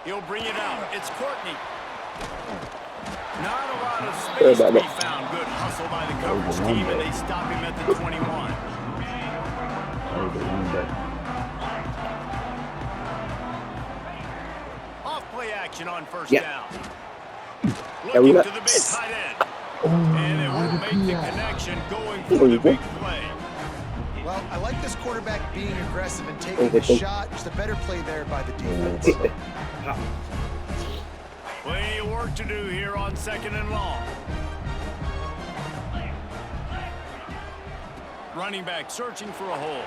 He'll bring it out. It's Courtney. Not a lot of space to be found. Good hustle by the coverage team, and they stop him at the 21. Off-play action on first down. Looking to the big tight end. And it will make the connection going for the big play. Well, I like this quarterback being aggressive and taking a shot. Just a better play there by the defense. Plenty of work to do here on 2nd and long. Running back searching for a hole.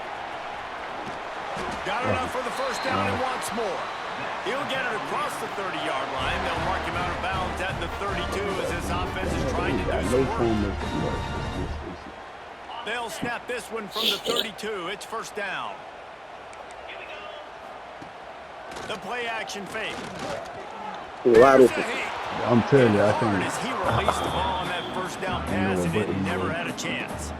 Got enough for the first down and wants more. He'll get it across the 30-yard line. They'll mark him out of bounds at the 32 as his offense is trying to do some work. They'll snap this one from the 32. It's first down. The play action fake. I'm telling you, I think. As he released the ball on that first down pass, and it never had a chance.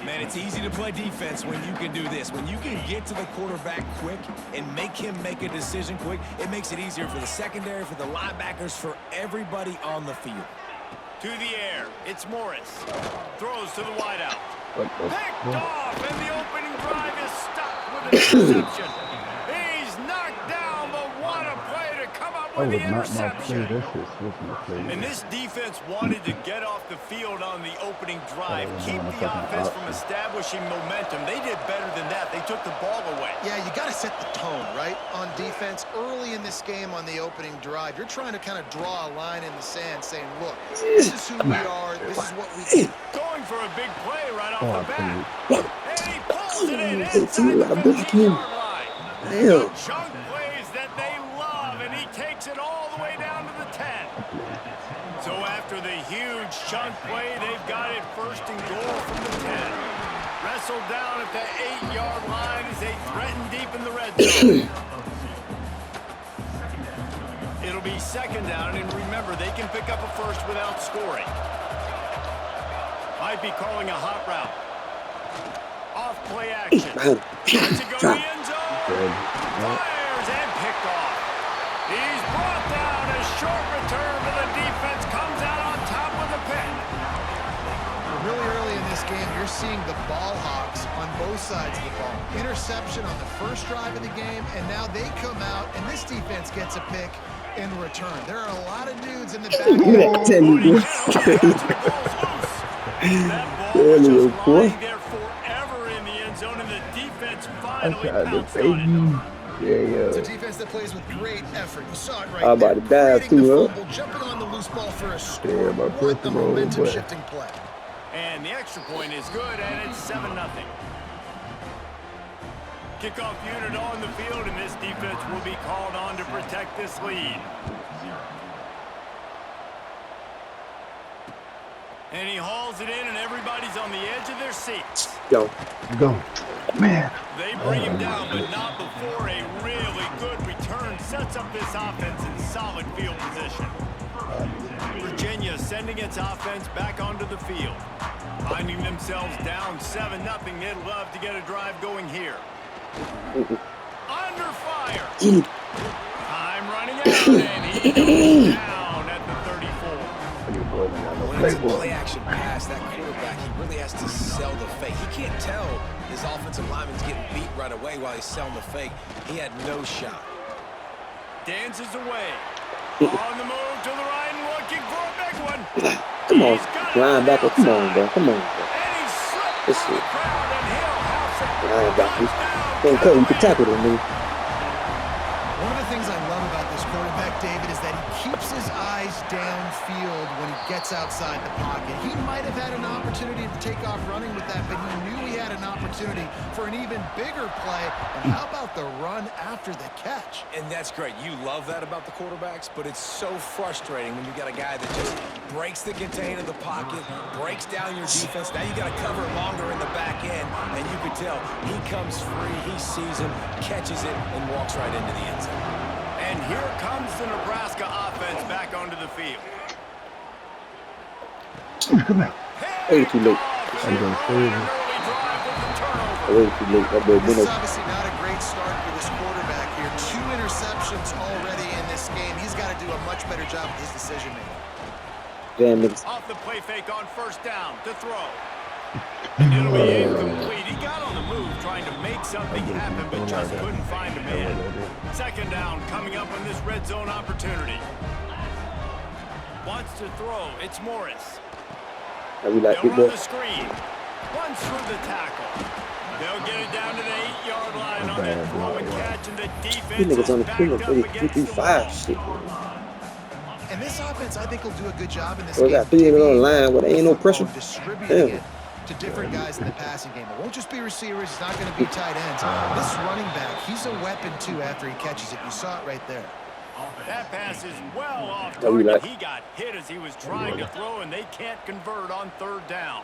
Man, it's easy to play defense when you can do this. When you can get to the quarterback quick and make him make a decision quick, it makes it easier for the secondary, for the linebackers, for everybody on the field. To the air, it's Morris. Throws to the wideout. Picked off, and the opening drive is stopped with an interception. He's knocked down, but what a play to come up with the interception. And this defense wanted to get off the field on the opening drive, keep the offense from establishing momentum. They did better than that. They took the ball away. Yeah, you got to set the tone, right, on defense. Early in this game on the opening drive, you're trying to kind of draw a line in the sand saying, look, this is who we are. This is what we can. Going for a big play right off the bat. And he pulls it in inside the 15-yard line. The chunk plays that they love, and he takes it all the way down to the 10. So after the huge chunk play, they've got it first and goal from the 10. Wrestled down at the 8-yard line as they threaten deep in the red zone. It'll be second down, and remember, they can pick up a first without scoring. Might be calling a hot route. Off play action. Tries to go to the end zone. Fires and picked off. He's brought down. A short return, but the defense comes out on top with a pick. Really early in this game, you're seeing the ball hawks on both sides of the ball. Interception on the first drive of the game, and now they come out, and this defense gets a pick in return. There are a lot of dudes in the back. That ball was just lying there forever in the end zone, and the defense finally pounced on it. It's a defense that plays with great effort. You saw it right I'm about to there. dive Creating too, the fumble, jumping on the loose ball for a score. What the momentum-shifting play. And the extra point is good, and it's 7-0. Kickoff unit on the field, and this defense will be called on to protect this lead. And he hauls it in, and everybody's on the edge of their seats. Go. Man. They bring him down, but not before a really good return sets up this offense in solid field position. Virginia sending its offense back onto the field. Finding themselves down 7-0, they'd love to get a drive going here. Under fire. Time running out, and he goes down at the 34. When it's a play-action pass, that quarterback, he really has to sell the fake. He can't tell his offensive lineman's getting beat right away while he's selling the fake. He had no shot. Dances away. On the move to the right and looking for a big one. Come on, linebacker. Come on, bro. Come on, bro. And he slipped This through is the crowd, and he'll have some linebacker. touchdown. Can't cut him. You can tackle him, man. One of the things I love about this quarterback, David, is that he keeps his eyes downfield when he gets outside the pocket. He might have had an opportunity to take off running with that, but he knew he had an opportunity for an even bigger play. And how about the run after the catch? And that's great. You love that about the quarterbacks, but it's so frustrating when you got a guy that just breaks the contain of the pocket, breaks down your defense. Now you got to cover longer in the back end, and you can tell he comes free, he sees him, catches it, and walks right into the end zone. And here comes the Nebraska offense back onto the field. Come on. Way too late. I'm going crazy. Way too late. This is obviously not a great start for this quarterback here. 2 interceptions already in this game. job with his decision-making. Damn niggas. Off the play fake on first down to throw. And it'll be incomplete. He got on the move trying to make something happen, but just couldn't find a man. Second down coming up on this red zone opportunity. Wants to throw. It's Morris. We like They'll it, run boy. the screen. Runs through the tackle. They'll get it down to the 8-yard line on that throw and catch, and the These defense niggas is on the backed field up play against the 3-3-5 wall. shit. And this offense, I think, will do a good job in this We game. got 3 niggas on the line, but ain't no Football, pressure. distributing Damn. it to different guys in the passing game. It won't just be receivers. It's not going to be tight ends. This running back, he's a weapon, too, after he catches it. You saw it right there. That pass is well off Oh, we target. like- He got hit as he was trying to throw, and they can't convert on third down.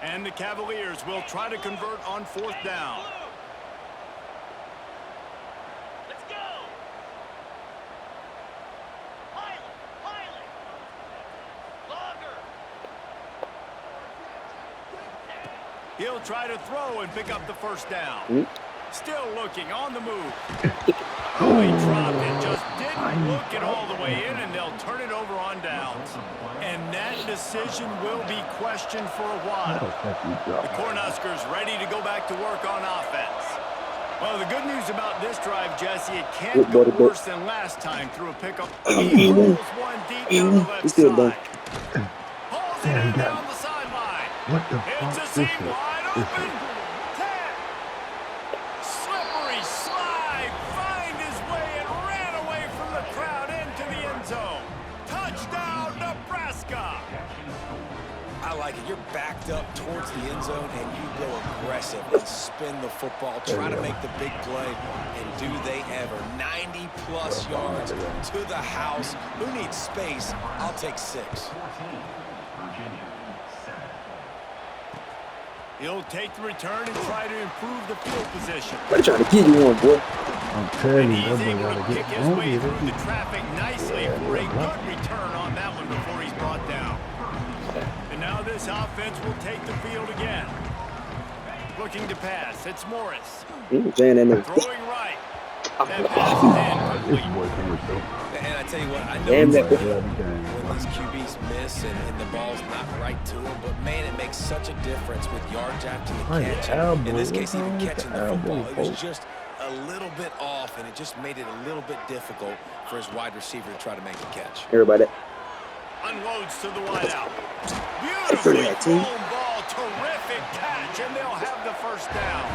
And the Cavaliers will try to convert on fourth down. Let's go. Pilot. Longer. He'll try to throw and pick up the first down. Still looking on the move. Oh, he dropped it. Just didn't look it all the way in, and they'll turn it over on downs. And that decision will be questioned for a while. The Cornhuskers ready to go back to work on offense. Well, the good news about this drive, Jesse, it can't go worse than last time through a pickup. He hurls one deep down the left still done. side. Pulls it in down the sideline. What the It's a fuck seam is wide open. 10. Slippery slide. Find his way and ran away from the crowd into the end zone. Touchdown, Nebraska. I like it. You're backed up towards the end zone, and you go aggressive and spin the football, try to make the big play, and do they ever. 90-plus yards to the house. Who needs space? I'll take 6. He'll take the return and try to improve the field position. I'm trying to give you one, boy. I'm telling And you, he's that boy able gotta to get kick his way on through the it. traffic nicely for a good return on that one before he's brought down. And now this offense will take the field again. Looking to pass. It's Morris. Saying that nigga. Throwing right. That pass is This incomplete. boy can restore. And I tell you what, I know Damn it's that boy. good when these QBs miss and the ball's not right to them, but man, it makes such a difference with yards after the Right, catch. elbow. In this case, even What's wrong with catching the the football, elbow, it was folks? just a little bit off, and it just made it a little bit difficult for his wide receiver to try to make the catch. Everybody. Unloads to the wideout. Pretty Beautifully good, team. thrown ball. Terrific catch, and they'll have the first down.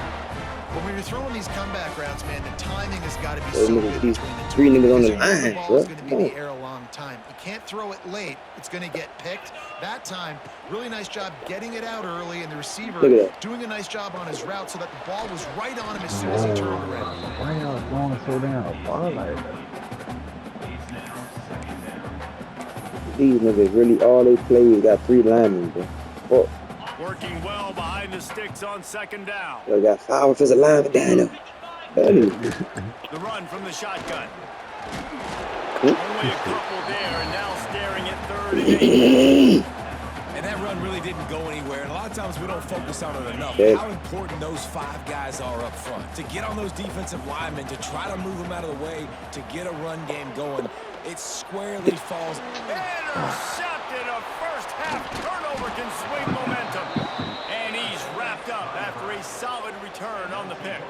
But when you're throwing these comeback routes, man, the timing has got to be Those so niggas, good these between the two. 3 niggas on the Because you know line, ball bro. is going to be Come in on. the air a long time. You can't throw it late. It's going to get picked. That time, really nice job getting it out early, and the receiver Look at that. doing a nice job on his route so that the ball was right on him as soon as he turned around. Why y'all going so damn far like that? These niggas really all they play is got 3 linemen, bro. Fuck. Working well behind the sticks on second down. They got 5 offensive linemen down there. Hey. The run from the shotgun. Only a couple there, and now staring at 3rd and 8. And that run really didn't go anywhere, and a lot of times we don't focus on it enough. Yeah. How important those 5 guys are up front. To get on those defensive linemen, to try to move them out of the way, to get a run game going, it squarely falls. Intercepted. A first half turnover can swing momentum. And he's wrapped up after a solid return on the pick.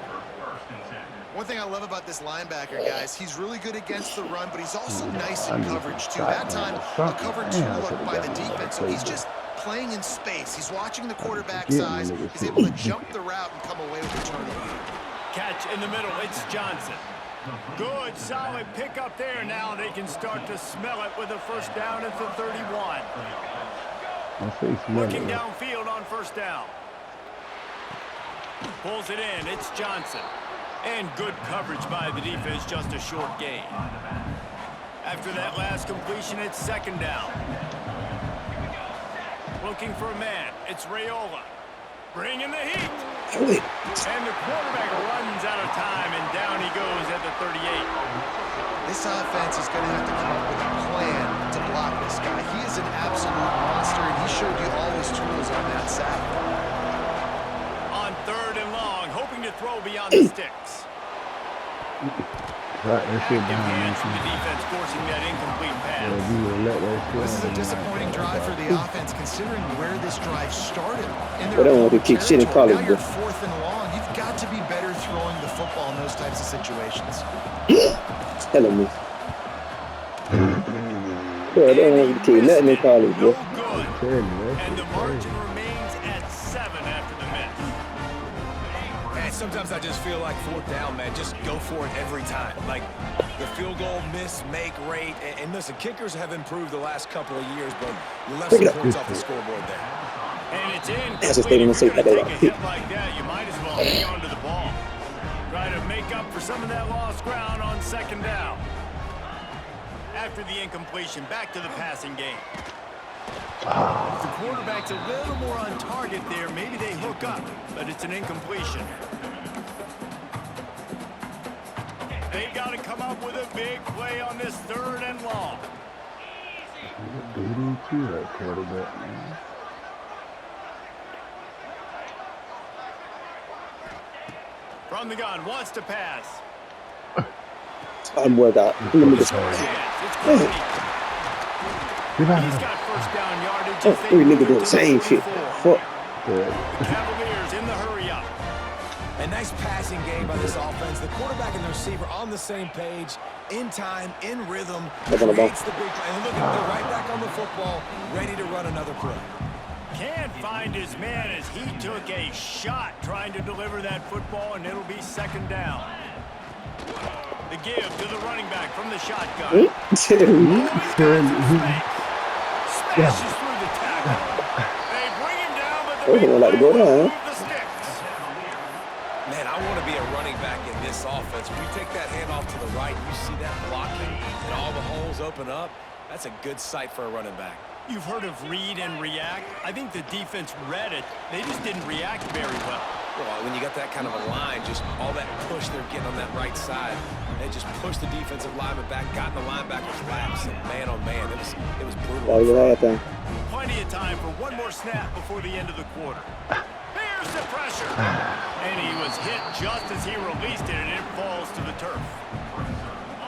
One thing I love about this linebacker, guys, he's really good against the run, but he's also nice in coverage, too. That time, a cover 2 look by the defense, so he's just playing in space. He's watching the quarterback's eyes. He's able to jump the route and come away with a turnover. Catch in the middle. It's Johnson. Good, solid pick up there. Now they can start to smell it with a first down at the 31. I say smell Looking it. downfield on first down. Pulls it in. It's Johnson. And good coverage by the defense, just a short gain. After that last completion, it's second down. Looking for a man. It's Raiola. Bringing the heat. And the quarterback runs out of time, and down he goes at the 38. This offense is going to have to come up with a plan to block this guy. He is an absolute monster, and he showed you all his tools on that sack. On 3rd and long, hoping to throw beyond the sticks. Right, that shit Active down, man. hands from the defense forcing that incomplete Yeah, pass. you would let that shit This is a on, disappointing man. drive for the offense, considering where this drive started. In They their don't want to opponent kick shit in territory. college, Now you're bro. 4th and long. You've got to be better throwing the football in those types of situations. Telling me. Bro, they don't want to kick nothing in college, No bro. good. Tell you, that And shit the margin remains at 7 after the miss. Man, sometimes I just feel like 4th down, man. Just go for it every time. Like the field goal miss, make rate. And listen, kickers have improved the last couple of years, but you left Pick some it up. points off the scoreboard there. And it's That's what they incomplete. didn't If say you're going to about take a that. hit like that, you might as well hang on to the ball. Try to make up for some of that lost ground on 2nd down. After the incompletion, back to the passing game. If the quarterback's a little more on target there, maybe they hook up, but it's an incompletion. They've got to come up with a big play on this 3rd and long. DDT, that quarterback, man. From the gun, wants to pass. I'm worked out. Let me just. Yes, it's Clooney. Get out He's of got first down yardage. Oh, as they three move niggas it doing to the same shit. 44. Fuck. there. The Cavaliers in the hurry up. A nice passing game by this offense. The quarterback and the receiver on the same page, in time, in rhythm, Back on the ball. creates the big play. And look at they're right back on the football, ready to run another play. Can't find his man as he took a shot trying to deliver that football, and it'll be 2nd down. The give to the running back from the shotgun. Oh, he's got some space. Smashes through the tackle. They bring him down, but the Oh, big they like to play go will down. move the sticks. Man, I want to be a running back in this offense. When you take that handoff to the right, you see that blocking and all the holes open up. That's a good sight for a running back. You've heard of read and react. I think the defense read it. They just didn't react very well. Well, when you got that kind of a line, just all that push they're getting on that right side, they just pushed the defensive lineman back, got in the linebacker's laps, and man, oh man, it was brutal. Oh, you're right there. Plenty of time for one more snap before the end of the quarter. Here's the pressure. And he was hit just as he released it, and it falls to the turf.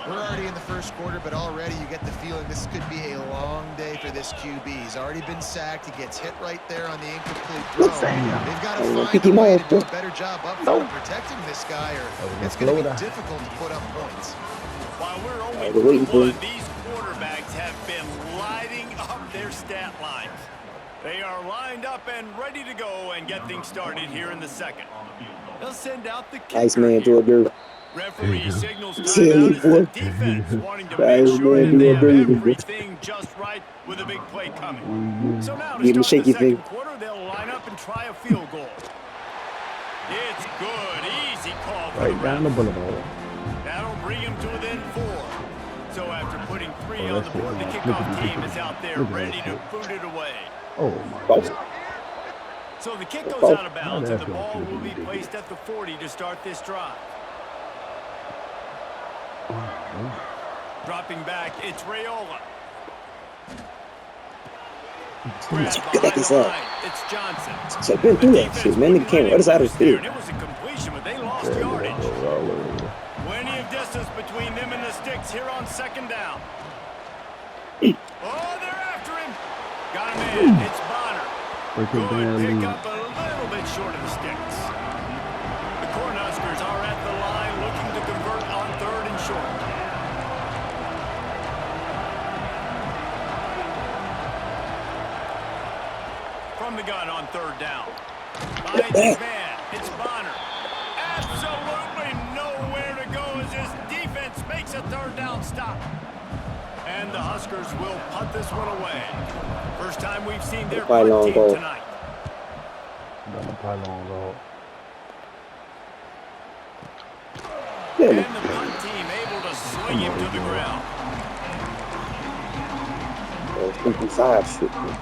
We're already in the 1st quarter, but already you get the feeling this could be a long day for this QB. He's already been sacked. He gets hit right there on the incomplete throw. They've got to Pick find him a way off, to do bro. a better job up front of protecting this guy, or it's going to be difficult to put up points. While we're only They're waiting for one, him. these quarterbacks have been lighting up their stat lines. They are lined up and ready to go and get things started here in the 2nd. They'll send out the kicker. Nice man, here. Jordan. Referee signals See timeout as the boy. defense wanting to Nice make sure man, that they doing have very good. everything just right with a big play coming. So now to Give him a start shaky the 2nd thing. quarter, they'll line up and try a field goal. It's good. Easy call for the Right down the ref. boulevard. That'll bring him to within 4. So after putting 3 Oh, on that's the board, it. the Look at kickoff him, team look at is him. out there Look at ready that to shit. boot it away. Oh my False. God. So the kick goes False. out of bounds, Oh, and the that's what ball it will be should be. placed at the 40 to start this drive. Dropping back, it's Raiola. Grabbed Get behind back the inside. line, it's Johnson. So I've been through that shit, man. Nigga came right side of the field. And it was a completion, but they lost Yeah, yardage. that goes all over. Plenty of distance between them and the sticks here on 2nd down. Oh, they're after him. Got him in. It's Bonner. Freaking Good damn pick lead. up a little bit short of the sticks. The Cornhuskers are at the line looking to convert on 3rd and short. From the gun on 3rd down. Finds his man. It's Bonner. Absolutely nowhere to go as his defense makes a 3rd down stop. And the Huskers will punt this one away. First time we've seen their punt Pylon team ball. tonight. Got the pylons all. Yeah, And man. the punt team able to swing him to the ground. Oh, 55 shit, man.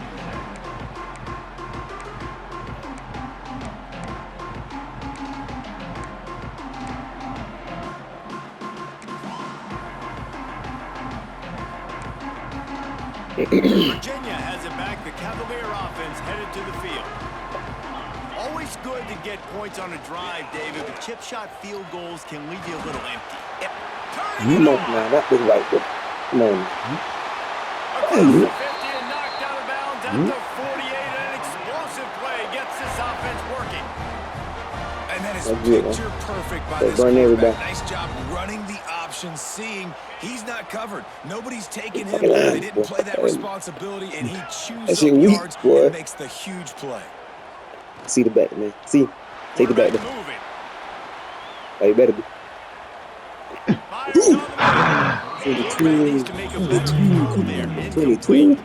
Virginia has it back. The Cavalier offense headed to the field. Always good to get points on a drive, David, but chip shot field goals can leave you a little empty. Turning Come it on over. now, that big right foot. Come on. Across the 50 and knocked out of bounds at the 48. An explosive play gets this offense working. And that is That's good, man. picture perfect by Hey, this burn quarterback. everybody. Nice job running the option, seeing he's not covered. Nobody's taking him. Fucking They line, didn't boy. play that responsibility, and he That chews shit up weak, yards boy. and makes the huge play. See the back, man. See. Take the back. Quarterback moving. Hey, you better be. Fires on the move. 22, Needs to make a better throw there. 22.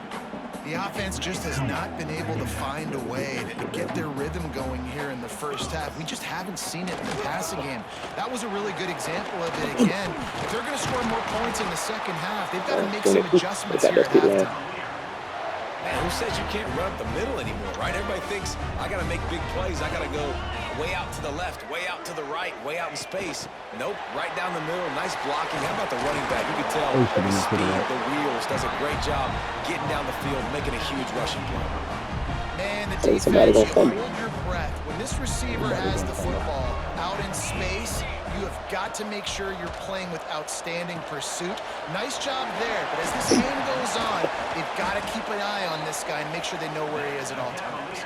The offense just has not been able to find a way to get their rhythm going here in the first half. We just haven't seen it in the passing game. That was a really good example of it again. If they're going to score more points in the second half, they've got to make some adjustments here at halftime. Man, who says you can't run up the middle anymore, right? Everybody thinks, I got to make big plays. I got to go way out to the left, way out to the right, way out in space. Nope, right down the middle. Nice blocking. How about the running back? You can tell the speed, the wheels, does a great job getting down the field, making a huge rushing play. Man, the Hey, defense, somebody you gonna come. hold your breath. When this receiver has the football out in space, you have got to make sure you're playing with outstanding pursuit. Nice job there, but as this game goes on, they've got to keep an eye on this guy and make sure they know where he is at all times.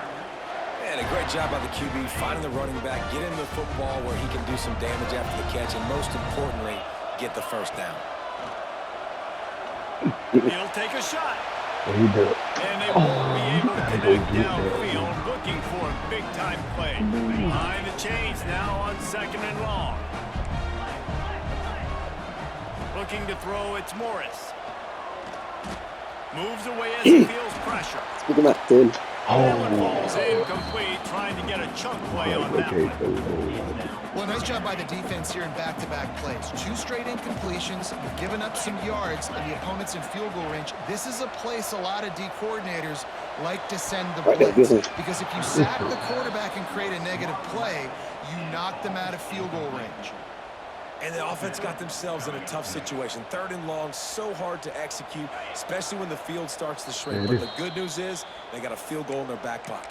And a great job by the QB, finding the running back, get him the football where he can do some damage after the catch, and most importantly, get the first down. He'll take a shot. What he did. And they won't be able to connect downfield, looking for a big-time play. Behind the chains now on 2nd and long. Looking to throw, it's Morris. Moves away as he feels pressure. Speak him out, dude. That one falls incomplete, trying to get a chunk play on that one. Well, nice job by the defense here in back-to-back plays. 2 straight incompletions. You've given up some yards, and the opponent's in field goal range. This is a place a lot of D coordinators like to send the Right there, blitz. good one. Because if you sack the quarterback and create a negative play, you knock them out of field goal range. And the offense got themselves in a tough situation. 3rd and long, so hard to execute, especially when the field starts to shrink. But the good news is they got a field goal in their back pocket.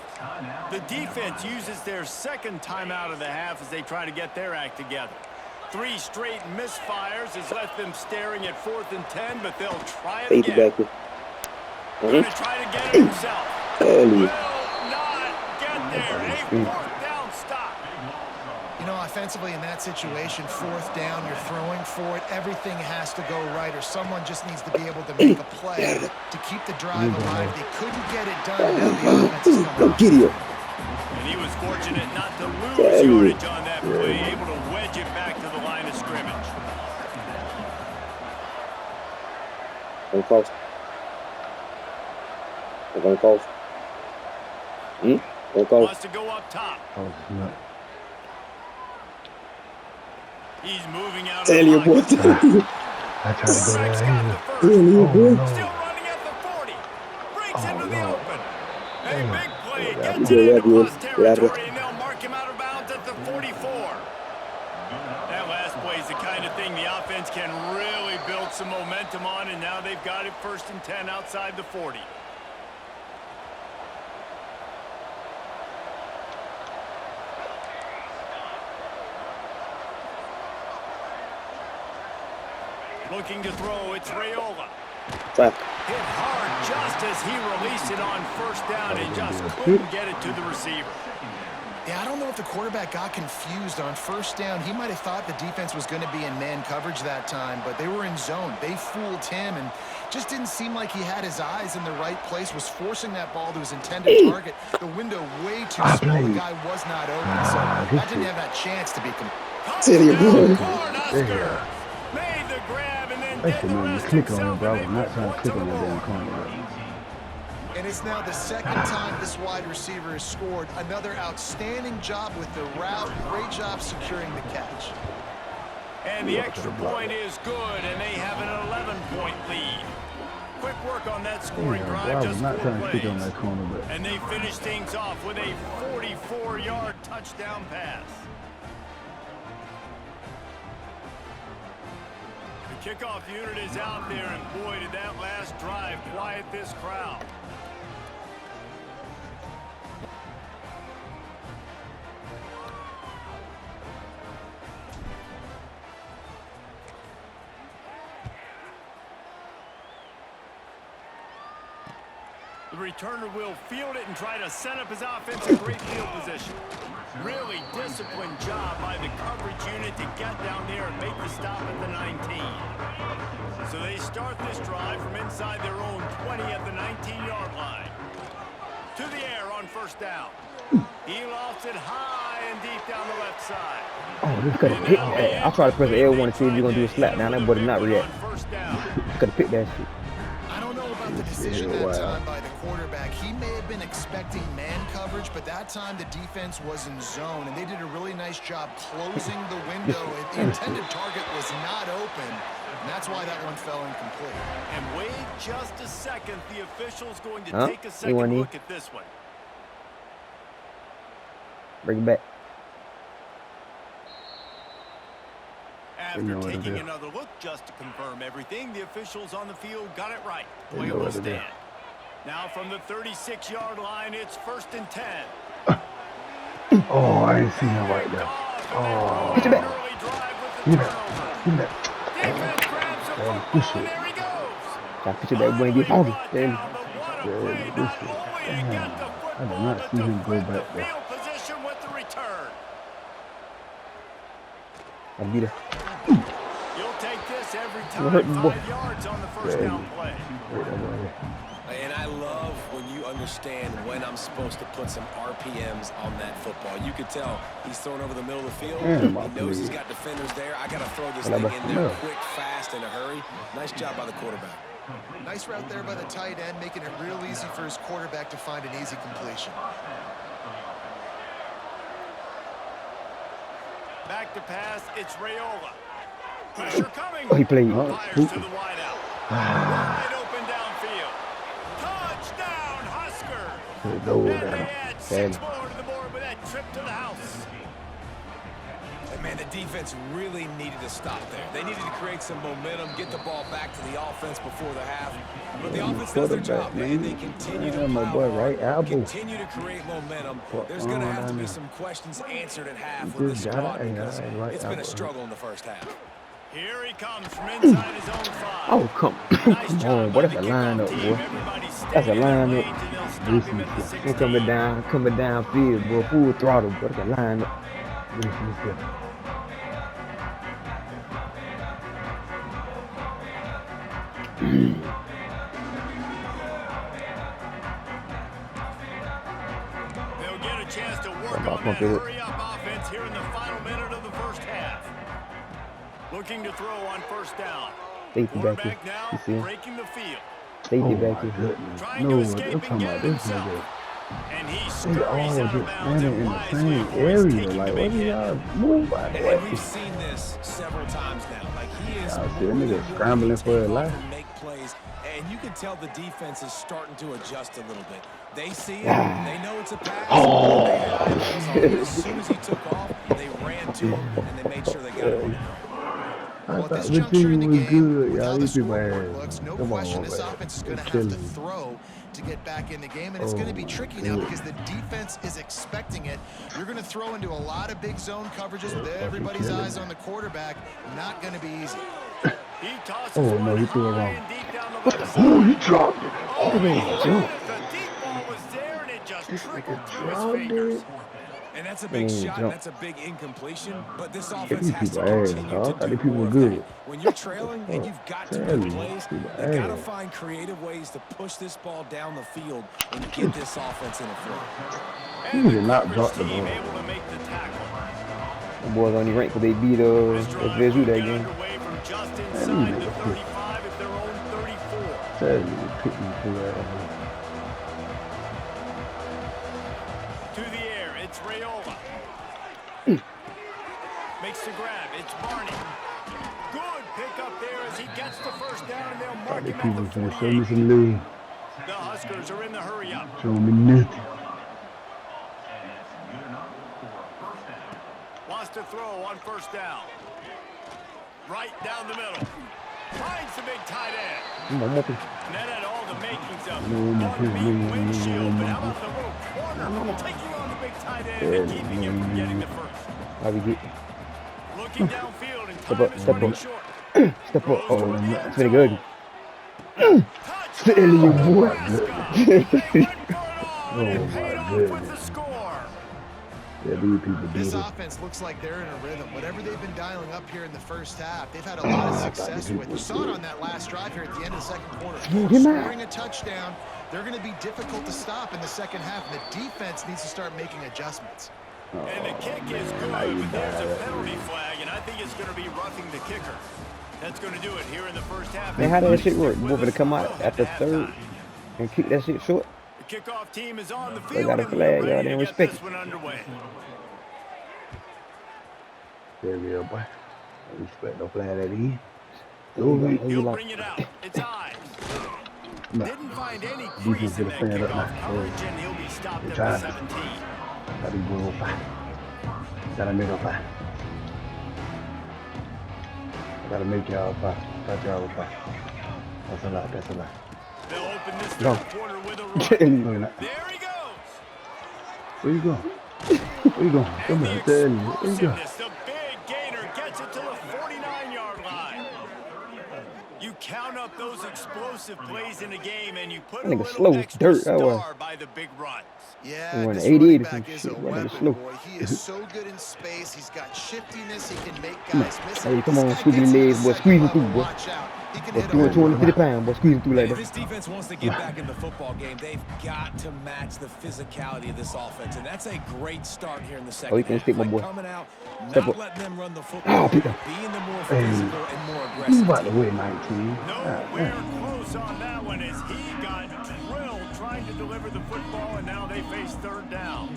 The defense uses their second timeout of the half as they try to get their act together. 3 straight misfires has left them staring at 4th and 10, but they'll try it Take the again. back there. Going to try to get it himself. Early. Will not get there. A 4th down stop. You know, offensively in that situation, 4th down, you're throwing for it. Everything has to go right, or someone just needs to be able to make a play to keep the drive alive. They couldn't get it done, and now the offense is coming Go off. get him. And he was fortunate not to lose yardage on that play, able to wedge it back to the line of scrimmage. Going close. They're going close. Going close. Wants to go up top. Oh, snap. He's moving out of Tell the you what. pocket. I tried to go Breaks there. out the first. Tell you Oh, what. no. Still running at the 40. Breaks Oh, into the no. open. A big play. Yeah, Gets yeah, it into yeah, plus yeah. territory, and they'll mark him out of bounds at the 44. That last play is the kind of thing the offense can really build some momentum on, and now they've got it 1st and 10 outside the 40. Looking to throw, it's Raiola. Five. Hit hard just as he released it on 1st down and just couldn't get it to the receiver. Yeah, I don't know if the quarterback got confused on 1st down. He might have thought the defense was going to be in man coverage that time, but they were in zone. They fooled him and just didn't seem like he had his eyes in the right place, was forcing that ball to his intended target. The window way too small. The guy was not open, so that didn't have that chance to be Tell you what. Cornhusker made the grab and then I did should the have rest click on it, himself, bro. I and was they not trying to put click points on that the damn board. corner. And it's now the 2nd time this wide receiver has scored. Another outstanding job with the route. Great job securing the catch. And the extra point is good, and they have an 11-point lead. Quick work on that scoring Yeah, bro, drive, I was just not 4 trying to click on plays. that corner, but And they finish things off with a 44-yard touchdown pass. The kickoff unit is out there, and boy, did that last drive quiet this crowd. The returner will field it and try to set up his offense in great field position. Really disciplined job by the coverage unit to get down there and make the stop at the 19. So they start this drive from inside their own 20 at the 19-yard line. To the air on first down. He lofts it high and deep down the left side. Oh, this could have hit that. I'll try to press the L1 to see if you're going to do a slap down. That boy did not react. Could have picked that shit. I don't know about the decision that time by the quarterback. He may have been expecting man coverage, but that time the defense was in zone, and they did a really nice job closing the window. The intended target was not open, and that's why that one fell incomplete. And wait just a second. The official's going to take a second look at this one. Bring it back. After taking another look just to confirm everything, the officials on the field got it right. Play will stand. Now from the 36-yard line, it's 1st and 10. Oh, I ain't seen that right there. Oh, Push it back. get that. Defense grabs the football, Push and it. there he goes. Got to push it back when he get hungry. Damn. Yeah, push it. Damn. I did not see him go back there. Field position with the return. I'll be there. You'll take this every time. 5 yards on the first down play. And I love when you understand when I'm supposed to put some RPMs on that football. You could tell he's throwing over the middle of the field. He knows he's got defenders there. I got to throw this thing in there quick, fast, in a hurry. Nice job by the quarterback. Nice route there by the tight end, making it real easy for his quarterback to find an easy completion. Back to pass, it's Raiola. Pressure coming. Oh, he played. Fires to the wide out. Wide open downfield. Touchdown, Huskers. And they add 6 more to the board with that trip to the house. And man, the defense really needed to stop there. They needed to create some momentum, get the ball back to the offense before the half. But the offense does their job, man. They continue to continue to create momentum. There's going to have to be some questions answered at half with this squad because it's been a struggle in the first half. Here he comes from inside his own 5. Oh, come on, boy. That's a lineup, boy. That's a lineup. We're coming down field, boy. Full throttle, boy. That's a lineup. They'll get a chance to work on that hurry-up offense here in the final minute of the first half. Looking to throw on first down. Quarterback now breaking the field. Safety back here. Trying to escape and get it himself. And he scurries out of bounds and wisely avoids taking the big hit. And we've seen this several times now. Like he is scrambling for his life. Make plays, and you can tell the defense is starting to adjust a little bit. They see it, they know it's a pass. As soon as he took off, they ran to him and they made sure they got him. I Well, at this thought juncture in the was game, good. with how Y'all, the these people scoreboard ass. looks, no Come question on, this man. offense is going to It's have to chilling. throw to get back in the game, and it's going to be tricky now because the defense is expecting it. You're going to throw into a lot of big zone coverages with everybody's eyes on the quarterback. Not going to be easy. He tosses Oh, no, one he threw it high wrong. and deep down the left side. Oh, he dropped it. Oh, man, the jump. deep ball was there, and it just trickled through his dropped fingers. it. And that's a big shot, jump. that's a big incompletion, but this offense these has to people ass, continue dog. I to thought do these people more were of good. that. When you're trailing and you've got to Tell make you, plays, people you got to ass. find creative ways to push this ball down the field and get this offense in a flow. He And did the not coverage drop the team ball. able to make the tackle. The boys only ranked because they beat This drive FSU will that get game. underway from just inside the 35 at their own 34. Tell you, pick me through that. To the air, it's Raiola. Makes the grab, it's Barney. Good pick up there as he gets the first down, and they'll mark These him people at the finna show 48. me some lead. The Huskers are in the hurry-up. Show me nothing. Wants to throw on first down. Right down the middle. Finds the big tight end. Come on, Muppy. And that had all the makings of No, one big windshield, but how about the little corner taking on the big tight end and keeping him from getting the first? How we get? Looking downfield and Step time up, is step running up. short. Step up. Oh, it's pretty good. Touchdown, Telling you, boy. Oh my goodness. Yeah, these people This do it. offense looks like they're in a rhythm. Whatever they've been dialing up here in the first half, they've had a lot of success with. You saw it on that last drive here at the end of the second quarter. Scoring a touchdown, they're going to be difficult to stop in the second half, and the defense needs to start making adjustments. And the kick is good, but there's a penalty flag, and I think it's going to be roughing the kicker. That's going to do it here in the first half. Man, how did that shit work? Boy, to come out at the third and kick that shit short. The kickoff team is on the field. They got a flag, y'all didn't respect this one underway. There we go, boy. I respect the flag that he. He'll bring it out. It's Ives. Didn't find any crease in that kickoff coverage, and he'll be stopped at the 17. Gotta be 105. Gotta make a 5. Gotta make y'all 5. Got y'all 5. That's a lot. That's a lot. They'll open this No. third quarter with a No, run. you're not. There he goes. Where you going? Where you going? Come on, tell you. Where you going? The big gainer gets it to the 49-yard line. You count up those explosive plays in a game, and you put a That nigga little slow as extra dirt, that was. star by the big runs. Yeah, He went this 88 running or some back is shit. a That nigga weapon, slow. boy. He is so good in space. He's got shiftiness. He can make guys miss. Hey, come This on, guy squeeze gets your to legs, the boy. second Squeeze him level. through, boy. Watch out. He can Boy, hit 250 pounds, boy. Squeeze him through like If that. this defense wants to get back in the football game, they've got to match the physicality of this offense, and that's a great start here in the second Oh, you can half. stick my By boy. coming out, Step not up. letting them run the Oh, football, pick up. being the more Hey, physical and more You aggressive about to team. win 19. Nowhere close on that one as he got drilled trying to deliver the football, and now they face third down.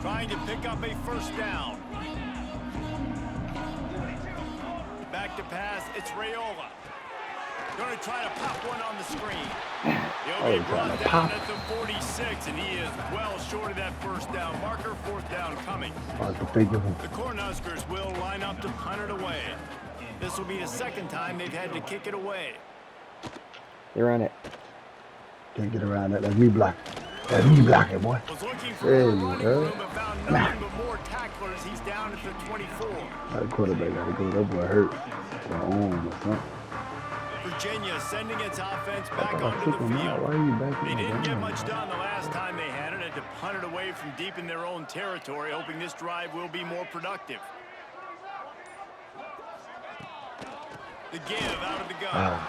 Trying to pick up a first down. Back to pass, it's Raiola. Going to try to pop one on the screen. He'll be brought down at the 46, and he is well short of that first down marker. Fourth down coming. The Cornhuskers will line up to punt it away. This will be the second time they've had to kick it away. They're on it. Can't get around that. That's me blocking. That's me blocking, boy. Was looking for There a you running go. room, but found nothing but more tacklers. He's down at the 24. That quarterback gotta go. That boy hurt. The arm or something. Virginia sending its offense back I onto the took him out. Why field. are you back They in didn't get the much done the last time they had it. Had to punt it away from deep in their own territory, hoping this drive will be more productive. The give out of the gun.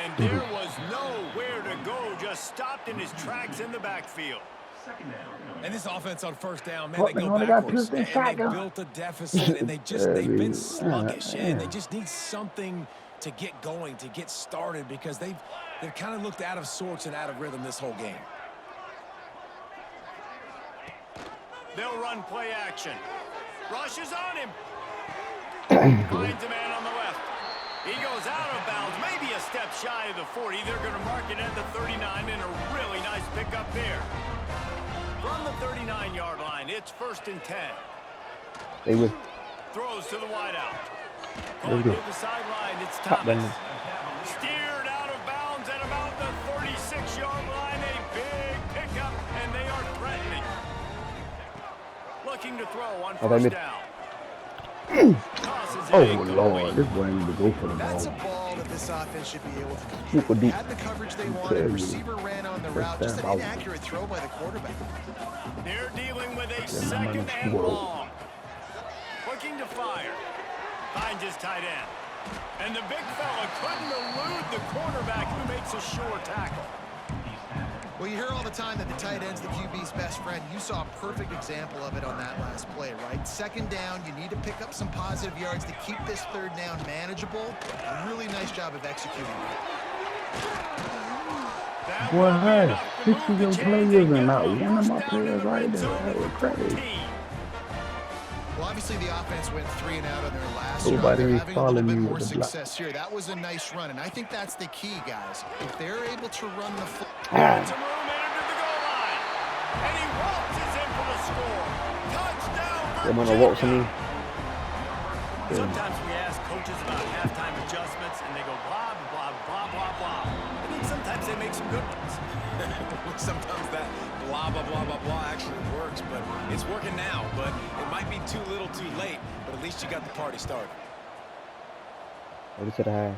And there was nowhere to go, just stopped in his tracks in the backfield. And this offense on first down, man, What, they they go only got backwards. two And things they back. built a deficit, and they've been sluggish, and they just need something to get going, to get started, because they've kind of looked out of sorts and out of rhythm this whole game. They'll run play action. Rushes on him. Finds a man on the left. He goes out of bounds, maybe a step shy of the 40. They're going to mark it at the 39, and a really nice pickup there. From the 39-yard line, it's 1st and 10. They will. Throws to the wideout. There we Going go. to the sideline, it's Top Thomas. down. Steered out of bounds at about the 36-yard line. A big pickup, and they are threatening. Looking to throw on Oh, they first missed. down. Tosses it Oh, incomplete. Lord. This boy need to go for the That's a ball. ball that this offense should be able to complete. Super They deep. had the coverage they Tell wanted. you. Receiver ran on the route. Just an That's inaccurate throw by the quarterback. They're dealing with a man, second that's and whoa. long. Looking to fire. Finds his tight end. And the big fella couldn't elude the quarterback who makes a sure tackle. Well, you hear all the time that the tight end's the QB's best friend. You saw a perfect example of it on that last play, right? Second down, you need to pick up some positive yards to keep this third down manageable. A really nice job of executing That Boy, will I be had enough to 60 move the of chains players and and get not the one of my first down in players the right red there. zone That was for crazy. 14. Well, obviously the offense went 3 and out on their last Nobody drive. They're ain't having a little following bit me more with the block. success here. That was a nice run, and I think that's the key, guys. If they're able to run the Some room into the goal line. And he waltzes in for the score. Touchdown, They want to walk to me. Sometimes we ask coaches about halftime adjustments, and they go blah, blah, blah, blah, blah. I think sometimes they make some good ones. Sometimes that blah, blah, blah, blah, blah actually works, but it's working now. But it might be too little too late, but at least you got the party started. Maybe to the high.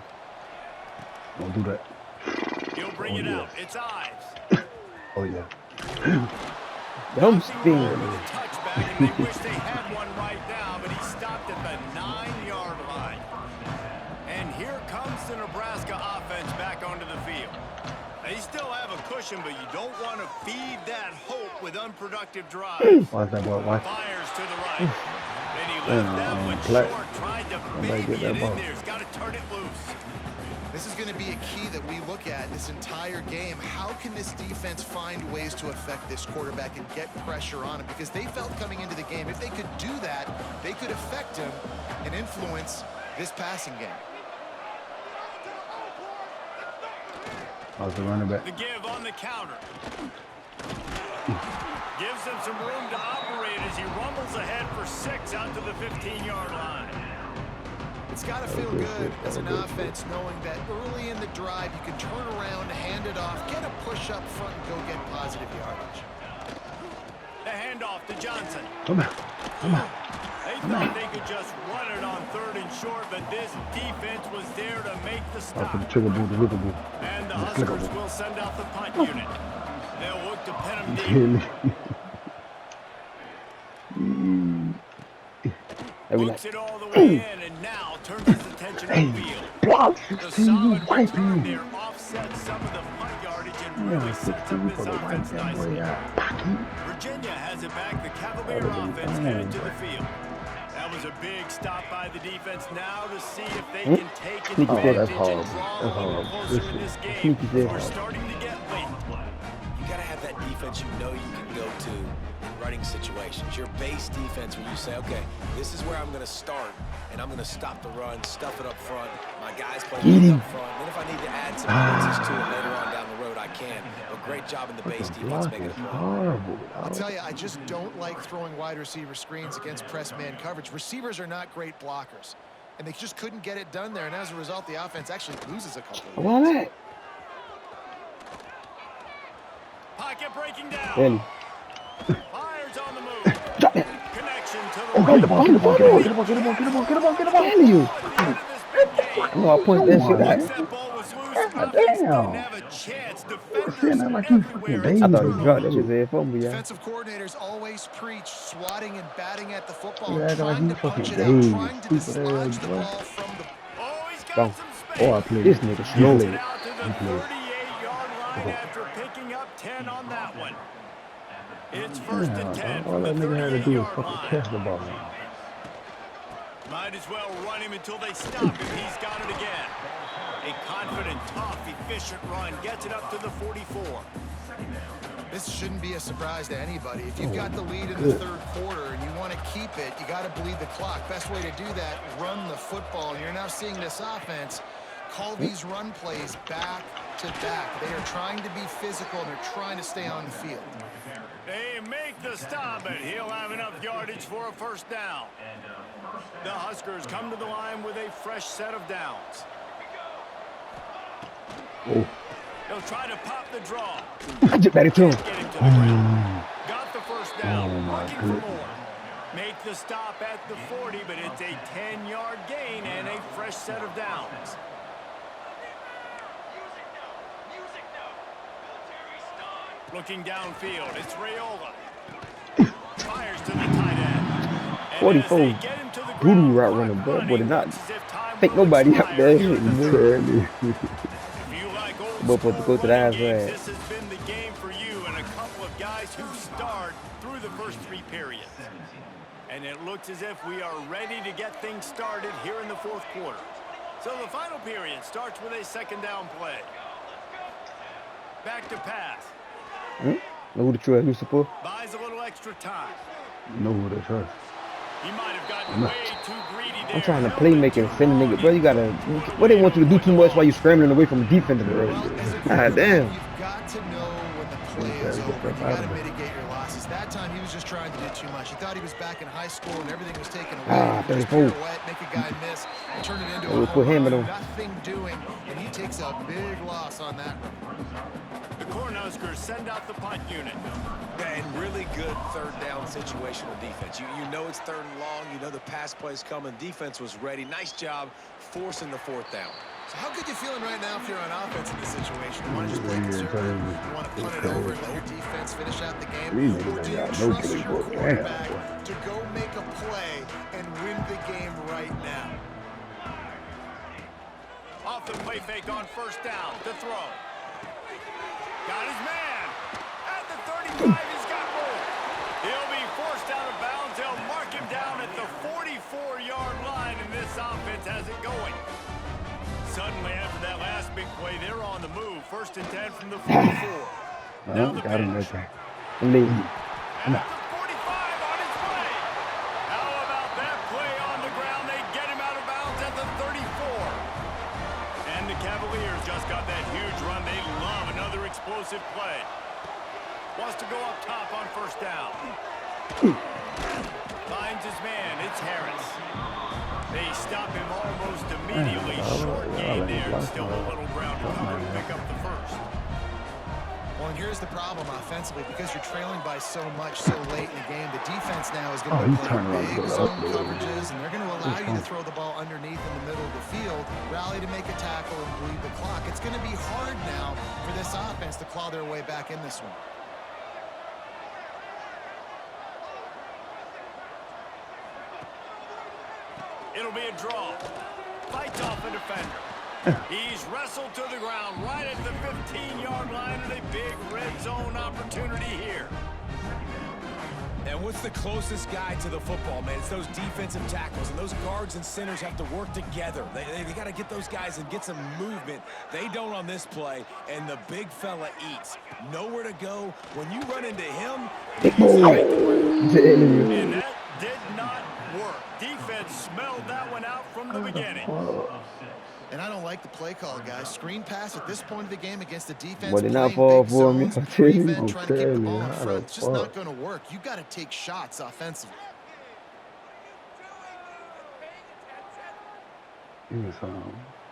Don't do that. He'll bring it out. It's Ives. Oh, yeah. Dumb With spin. a touchback, and they wish they had one right now, but he stopped at the 9-yard line. And here comes the Nebraska offense back onto the field. They still have a cushion, but you don't want to feed that hope with unproductive drives. Watch that boy. Watch. Fires to the right. Then he left that one short, tried to baby it in there. He's got to turn it loose. This is going to be a key that we look at this entire game. How can this defense find ways to affect this quarterback and get pressure on him? Because they felt coming into the game, if they could do that, they could affect him and influence this passing game. How's the running back? The give on the counter. Gives him some room to operate as he rumbles ahead for 6 out to the 15-yard line. It's got to feel good as an offense knowing that early in the drive you can turn around, hand it off, get a push up front, and go get positive yardage. The handoff to Johnson. Come on. Come on. They thought they could just run it on 3rd and short, but this defense was there to make the stop. The trigger boo, the liquor boo. And the Huskers will send out the punt unit. They'll look to pin him deep. Books it all the way in, and now turns his attention to the field. Block The 16, you solid white return dude. there offsets some of the punt yardage and really sets up this offense nicely. Virginia has it back. The Cavalier offense headed to the field. That was a big stop by the defense now to see if they can take advantage and draw a little closer in this game. We're starting to get late. You got to have that defense you know you can go to in running situations. Your base defense where you say, okay, this is where I'm going to start, and I'm going to stop the run, stuff it up front. My guys play up front. Then if I need to add some blitzes to it later on down the road, I can. But great job in the base defense making it horrible. I'll tell you, I just don't like throwing wide receiver screens against press man coverage. Receivers are not great blockers, and they just couldn't get it done there. And as a result, the offense actually loses a couple of yards. Pocket breaking down. Really? Fires on the move. Drop it. Connection to the Oh, right. get the ball, get the ball, get the ball, get the ball, get the ball, get the ball, get the ball, get the ball. You. No, I point that shit Once out. that ball was loose, God offense damn. didn't have a chance. Defenders Saying that like you everywhere. fucking It's I a thought he turnover. dropped that shit there for me, yeah. Defensive coordinators always preach swatting and batting at the football, Yeah, trying to like punch you it out, fucking trying to Dave. dislodge the Stupid ass, ball from the... Oh, he's got Go. some space. Oh, I played. This nigga Gets slow. it out to the 38-yard line after picking up 10 on that one. It's 1st and 10 All from the that nigga had to do is 38-yard fucking line. catch the ball, man. Might as well run him until they stop him. He's got it again. A confident, tough, efficient run gets it up to the 44. This shouldn't be a surprise to anybody. If you've got the lead in the 3rd quarter and you want to keep it, you got to bleed the clock. Best way to do that, run the football. And you're now seeing this offense call these run plays back to back. They are trying to be physical, and they're trying to stay on the field. They make the stop, but he'll have enough yardage for a 1st down. The Huskers come to the line with a fresh set of downs. Oh. They'll try to pop the draw. I just back it to him. Get him to the ground. Got the 1st down. Oh, my Looking for goodness. more. Make the stop at the 40, but it's a 10-yard gain and a fresh set of downs. Looking downfield, it's Raiola. Fires to the tight end. And 44 as they get him to the voodoo ground, route running, bro. running, Boy, did not looks as if time think will nobody out expire. there. If you like old Boy, put the school go to the running eyes, games, right. this has been the game for you and a couple of guys who start through the first 3 periods. And it looks as if we are ready to get things started here in the 4th quarter. So the final period starts with a 2nd down play. Back to pass. Know who the true who's supposed? Buys a little extra time. Know who they trust. He might have gotten way too greedy there. I'm trying to play making, send a nigga, bro. You gotta. What they want you to do too much while you scrambling away from the defensive, bro? Well, as a God damn. You've got to know when the play is over. You got to mitigate your losses. That time he was just trying to do too much. He thought he was back in high school and everything was taken away. Ah, He just 34. pirouette, make a guy miss, and turn it into Oh, a put home him in run. him. Nothing doing, and he takes a big loss on that one. The Cornhuskers send out the punt unit. And really good 3rd down situational defense. You know it's 3rd and long. You know the pass play's coming. Defense was ready. Nice job forcing the 4th down. So how good you feeling right now if you're on offense in this situation? You want to just play conservative? You want to punt it over and let your defense finish out the game? These Or niggas do you ain't got no trust your playbook. Damn, quarterback boy. to go make a play and win the game right now? Off the play fake on first down. To throw. Got his man. At the 35, he's got more. He'll be forced out of bounds. They'll mark him down at the 44-yard line, and this offense has it going. Suddenly, after that last big play, they're on the move. 1st and 10 from the 44. Now the Got him pitch. right there. Leave. At the 45 on his way. How about that play on the ground? They get him out of bounds at the 34. And the Cavaliers just got that huge run. They love another explosive play. Wants to go up top on first down. Finds his man. It's Harris. They stop him almost immediately. Short gain there. Still a little ground to cover to pick up the first. Well, and here's the problem offensively. Because you're trailing by so much so late in the game, the defense now is going to he's play turning around big to the zone upfield. coverages, and they're going to allow you to throw the ball underneath in the middle of the field, rally to make a tackle, and bleed the clock. It's going to be hard now for this offense to claw their way back in this one. It'll be a draw. Fights off a defender. He's wrestled to the ground right at the 15-yard line, and a big red zone opportunity here. And what's the closest guy to the football, man? It's those defensive tackles, and those guards and centers have to work together. They got to get those guys and get some movement. They don't on this play, and the big fella eats. Nowhere to go. When you run into him, And that did not work. Defense smelled that one out from the beginning. And I don't like the play call, guys. Screen pass at this point of the game against the defense. Well, they not playing fall big for me. zones, I'll tell you. prevent, trying to keep the ball in How front. the It's just not fuck? going to work. You got to take shots offensively. He was,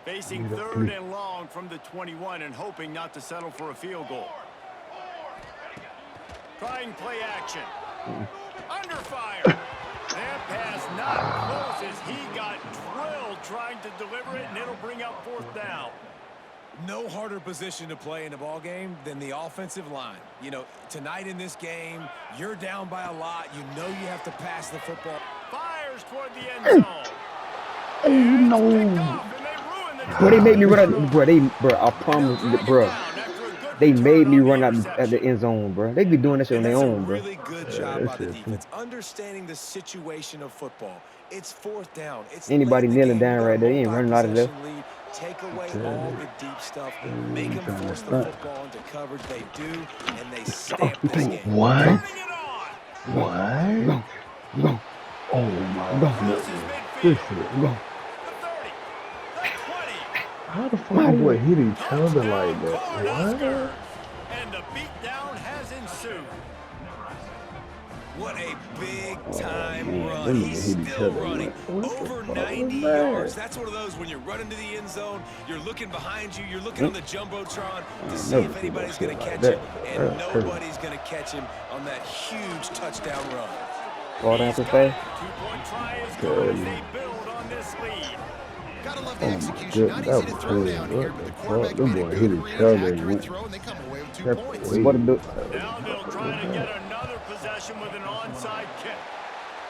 Facing 3rd and long from the 21 and hoping not to settle for a field goal. Trying play action. Under fire. That pass not close as he got drilled trying to deliver it, and it'll bring up 4th down. no harder position to play in a ball game than the offensive line. You know, tonight in this game, you're down by a lot. You know you have to pass the football. Fires toward the end zone. No. Bro, they made me run out. Bro, I promise, bro. They made me run out at the end zone, bro. They be doing this on their own, bro. Really good job by the defense, understanding the situation of football. It's 4th down. It's Anybody late in the kneeling game. down right there, he ain't running out of there. Multi-possession lead. Take away all the deep stuff. Make them force the football into coverage. They do, and they stamp this game. What? Turning it on. What? Go, go, Oh my go, goodness. go. This is, The 30, the 20. how the fuck would hit each other like that? What? And the beatdown has ensued. What a big-time man, run. them He's niggas hit each still other running like, what the over fuck 90 was that? yards. That's one of those when you're running to the end zone, you're looking behind you, you're looking on the Jumbotron to see never if seen anybody's no going to shit like catch him, that. and That's crazy. nobody's going to catch him on that huge touchdown run. All down to say. 2-point try is good as they build on this lead. Gotta love the Oh my execution. Not goodness, easy to that throw was down crazy. here, but What the the quarterback fuck? Them made a boys good, hit each read, other and accurate went throw, and they come away with 2 separate points. ways. What to do? Now they'll try to get another possession with an onside kick.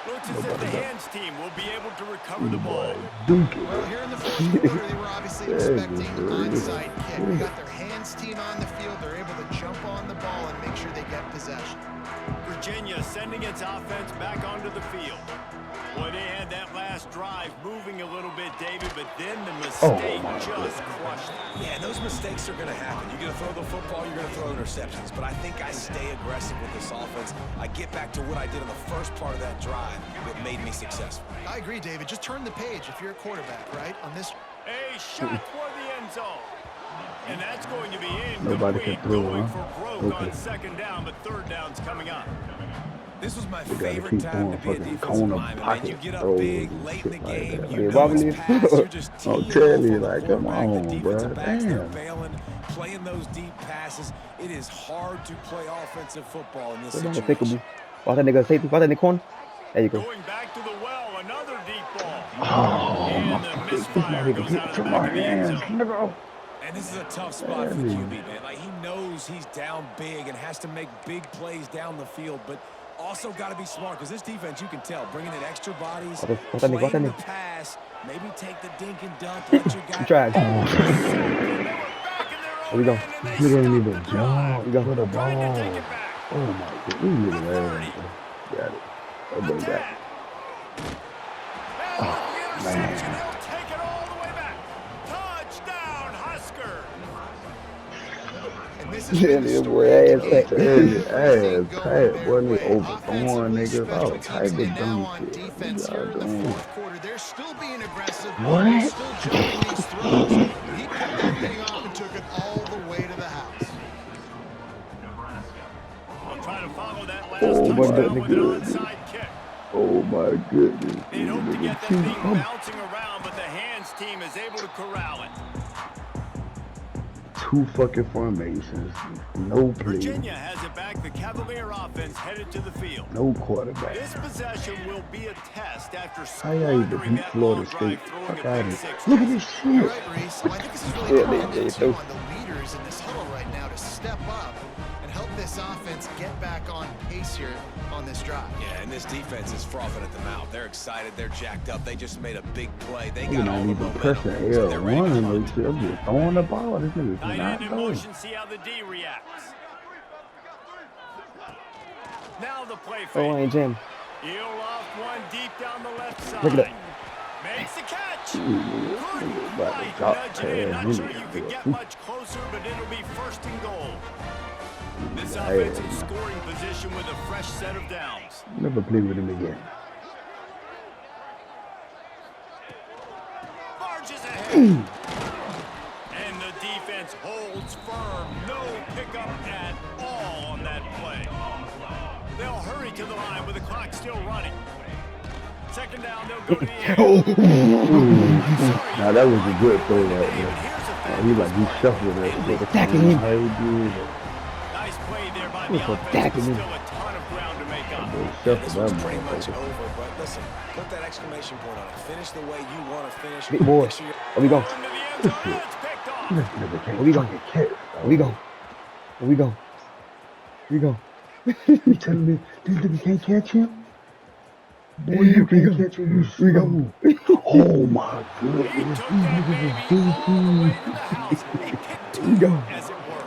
Looks as if the hands team will be able to recover the ball. Duke it. Well, here in the fourth quarter, they were obviously Yeah, expecting just an really. onside kick. They got their hands team on the field. They're able to jump on the ball and make sure they get possession. Virginia sending its offense back onto the field. Boy, they had that last drive moving a little bit, David, but then the mistake just crushed them. Yeah, and those mistakes are going to happen. You're going to throw the football, you're going to throw interceptions. But I think I stay aggressive with this offense. I get back to what I did on the first part of that drive that made me successful. I agree, David. Just turn the page if you're a quarterback, right? On this. A shot toward the end zone. And that's going to be Nobody incomplete, can throw, going huh? for broke Okay. on second down, but third down's coming up. This was my They gotta favorite keep time to going be a fucking defensive corner lineman. Man, pocket you get up throws big and late in the shit like game. that. You Yeah, know wobbly. it's past. You're just I'll teeing tell off you, on the like, come quarterback. The on, defensive bruh. backs, they're Damn. bailing, playing those deep passes. It is hard to play offensive football in this That's situation. unpickable. Watch that nigga safety. Watch that in the corner. There you go. Going back to the well, another deep ball. Oh And my the Misfire goes out of the back of the end zone. And this is a tough spot for the QB, man. Like, he knows he's down big and has to make big plays down the field, but also got to be smart because this defense, you can tell, bringing in extra bodies, playing the pass, maybe take the dink and dunk, let your guy... Try. Here we go. You didn't even jump. We go. With a ball. Oh my God. We need to learn. Got it. Oh, my God. Oh, man. He'll take it all the way back. Touchdown, Husker. And this is Yeah, the boy, ass Pat, wasn't it overthrowing niggas? Oh, type of now dumb on shit. defense here in the Y'all fourth quarter. They're still being aggressive. What? They're still jumping these throws. He picked that thing off and took it all the way to the house. We'll try to follow that last Oh, my touchdown with an goodness. onside kick. Oh my goodness. They'd hope to get that thing bouncing around, but the hands team is able to corral it. Two fucking formations. No play. Virginia has it back. The Cavalier offense headed to the field. No quarterback. This possession will be a test after How y'all even squandering beat that Florida long State? drive throwing Fuck a out pick of six. here. Look at this You're shit. right, Reese. Well, I think this is really Yeah, incumbent they too on the leaders in this huddle right now to step up and help this offense get back on pace here on this drive. Yeah, and this defense is frothing at the mouth. They're excited. They're jacked up. They just made a big play. They You're got all not the even momentum. pressing So they're ready to L1 and hunt. no shit. I'm just throwing the ball. This nigga's Tight not end in throwing. motion, see how the D reacts. Now the play Oh, I fake. ain't Jim. He'll off one deep down the left side. Look at that. Makes the catch. About Couldn't to quite drop nudge it in. past Not sure me. you could get much closer, but it'll be first and goal. This Yeah, offense in yeah. scoring position with a fresh set of downs. Never play with him again. Barges ahead. And the defense holds firm. No pickup at all on that play. They'll hurry to the line with the clock still running. Second down, they'll go to the air. Now that was a good throw right But there. here's a He like he shuffled it. They attacking him. How he did it. nice play there by the Look at offense. that, But man. still a ton of ground to make up. They This shuffled was that pretty much motherfucker. over, but listen, put that exclamation point on it. Finish the way you want to finish. Big boy. Make sure you're- Where we go? Into the end zone, and it's picked off. This nigga can't Where we go? fucking catch. Here we go. Here we go. Here we go. You telling me this nigga can't catch him? Boy, you can't catch him. You slow. Oh my He goodness. took These that baby niggas all are the way DP. to the house. He picked Here we two, go. as it were.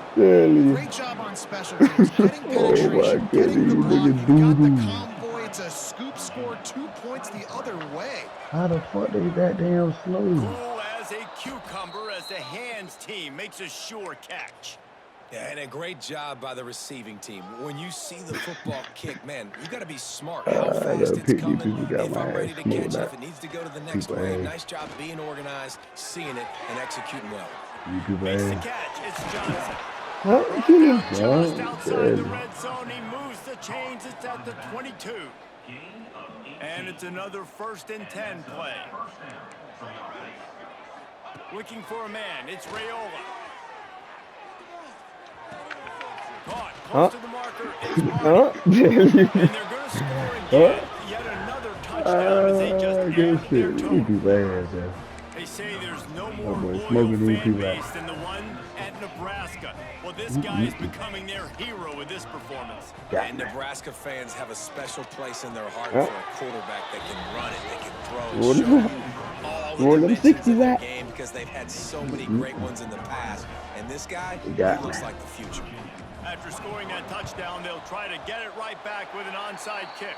Great job on special teams, getting Oh, penetration, my getting the goodness, block. you You nigga got the doo-doo. convoy. It's a scoop score, 2 points the other way. How the fuck they that damn slow? Cool as a cucumber as the hands team makes a sure catch. Yeah, and a great job by the receiving team. When you see the football kick, man, you got to be smart how I fast gotta it's pick these coming. people got If my I'm ready ass to smoked catch it, out. if it needs to go to the next People play, ass. nice job being organized, seeing it, and executing well. You people Makes the ass. catch. It's Johnson. Huh? Brought Kill him. down just Yeah, outside the yeah. red zone. He moves the chains. It's at the 22. And it's another 1st and 10 play. Looking for a man. It's Raiola. Caught. Close to the marker. It's Martin. Huh? And they're going to score again. Yet another touchdown as they just added Good their shit. You total. people ass, yeah. They say there's no more boy, loyal smoking these fan people out. base than the one at Nebraska. Well, this guy is becoming their hero with this performance. And Nebraska fans have a special place in their heart Huh? for a quarterback that can run it, that can throw, Roll and them show out. you all Roll the them dimensions 60s of the out. game because they've had so many great ones in the past. And this guy, he got looks me. like the future. After scoring that touchdown, they'll try to get it right back with an onside kick.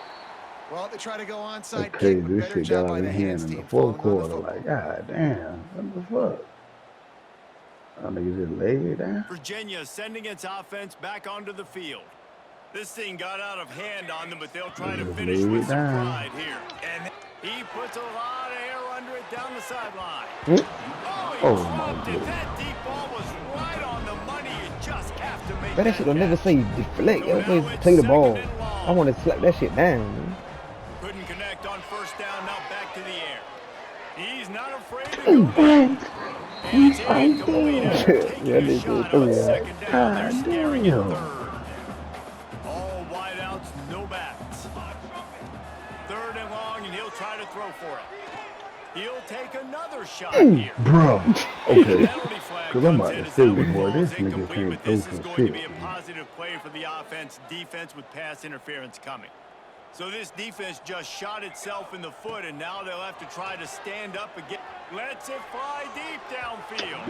Well, they try to go onside Okay, kick, but this better shit job got by out the of hand hands in the team. fourth falling on the quarter. football. Like, god damn, what the fuck? I niggas just laid it down. Virginia sending its offense back onto the field. This thing got out of hand on them, but they'll try to Just finish lay with it some down. pride here. And he puts a lot of air under it down the sideline. Hmm? Oh, Oh, he my dropped it. goodness. That deep ball was right on the money. You just have to make But that shit will never catch. say deflect. So It'll now say it's play the second ball. and long. I want to slap that shit down, man. Couldn't connect on first down. Now back to the air. He's not afraid to go back. He's incomplete after taking Yeah, a they shot do on that. second down. They're God scaring damn. at third. All wideouts, no backs. 3rd and long, and he'll try to throw for it. He'll take another shot here. Bro. And Okay. penalty flag 'Cause I'm comes about in to as say, that one boy, this falls nigga incomplete, can't but throw this is some going to shit. be a positive play for the offense. Defense with pass interference coming. So this defense just shot itself in the foot, and now they'll have to try to stand up again. Lets it fly deep downfield.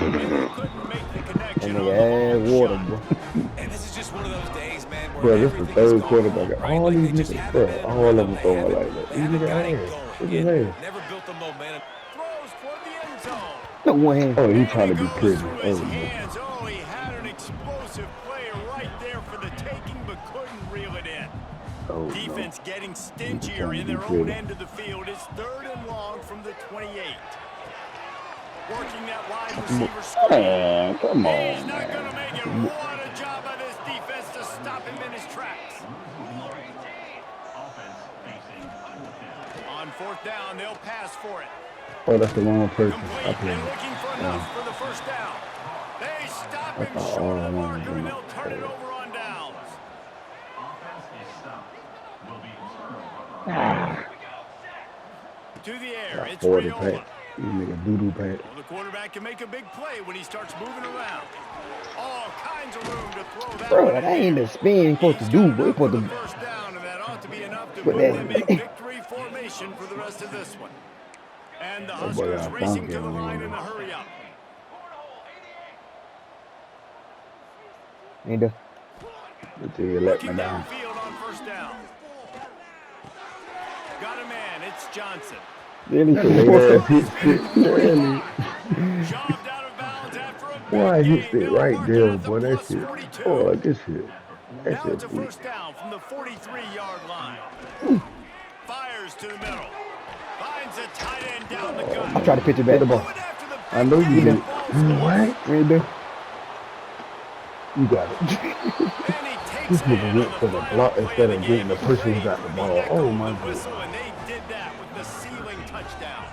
And they couldn't make the That connection on nigga the ass long water, shot. boy. And this is just one of those days, man, where Bro, this the everything is third going quarterback. wrong, right? All Like these they just niggas, haven't bro, been in all of rhythm. them They throwing haven't- like that. they These haven't niggas got it ass. going. Look at Again, that. never built the momentum. Throws toward the end zone. No one hand. Oh, he And trying to be goes pretty. through Oh, his no. hands. Oh, he had an explosive player right there for the taking, but couldn't reel it in. Oh, no. Defense getting trying stingier to in be their own pretty. end of the field. It's 3rd and long from the 28. Working that wide receiver screen. Man, come He's on, not going to man. make it. What a job by this defense to stop him in his tracks. On 4th down, they'll pass for it. Oh, that's the wrong person. I Complete played. and looking for enough for the 1st down. They stop him short of the marker, and they'll turn it over on downs. To the air, it's 40 Raiola. pack. You nigga doo-doo pack. Well, the quarterback can make a big play when he starts moving around. All kinds of room to throw that Bro, one that in. ain't the spin you supposed to do, bro. You For supposed the to 1st down, and that ought to be enough to But put that- them in victory formation for the rest of this one. And the boy Huskers got racing funky to the on line him. in a hurry up. ain't the Until you let me Looking down. downfield on 1st down. Got a man. It's Johnson. really Nigga ass hit shit. Really? Shoved out of bounds after a big Boy, I hit gain. it They'll right mark it there, at the boy. That plus shit. 42. Oh, this shit. That Now shit it's a beat. 1st down from the 43-yard line. Fires to the middle. Finds a tight end down the gut. I try to pitch it back. the ball. Going after the I know big you guy, did. the ball's What? You ain't do. You got it. And he takes This it nigga in went on for the final block play instead the of getting game. the person who got the Beat ball. that Oh, golden my God. whistle, and they did that with the ceiling touchdown.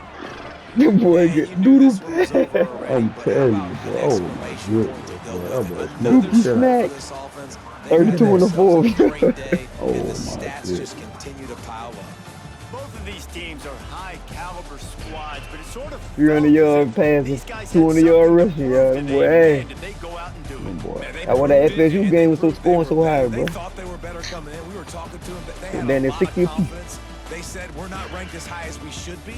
Your boy Man, get you knew this one was doodle. over already, I'm but telling how you, about bro. an Oh, my exclamation goodness, point to go bro. with I'm it? gonna Another smoke the shit out. start Smack. for this offense. They've 32 had and a themselves 4. a great day, Oh, and the my stats goodness. just continue to pile up. Both of these teams are high-caliber squads, but it sort of 300-yard passes, 200-yard rushing, yeah, boy. Hey. They go out and do it. Boy. Man, they That's why that proved it, FSU and game they was so proved they scoring so were high, better. bro. They thought they were better coming in. We were talking to them, but they had Then a it's lot of 60. confidence. They said we're not ranked as high as we should be,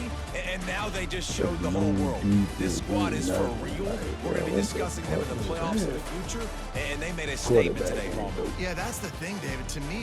and now they just showed the whole world. This squad is for real. We're going to be discussing them in the playoffs in the future, and they made a statement today, Paul. Yeah, that's the thing, David. To me,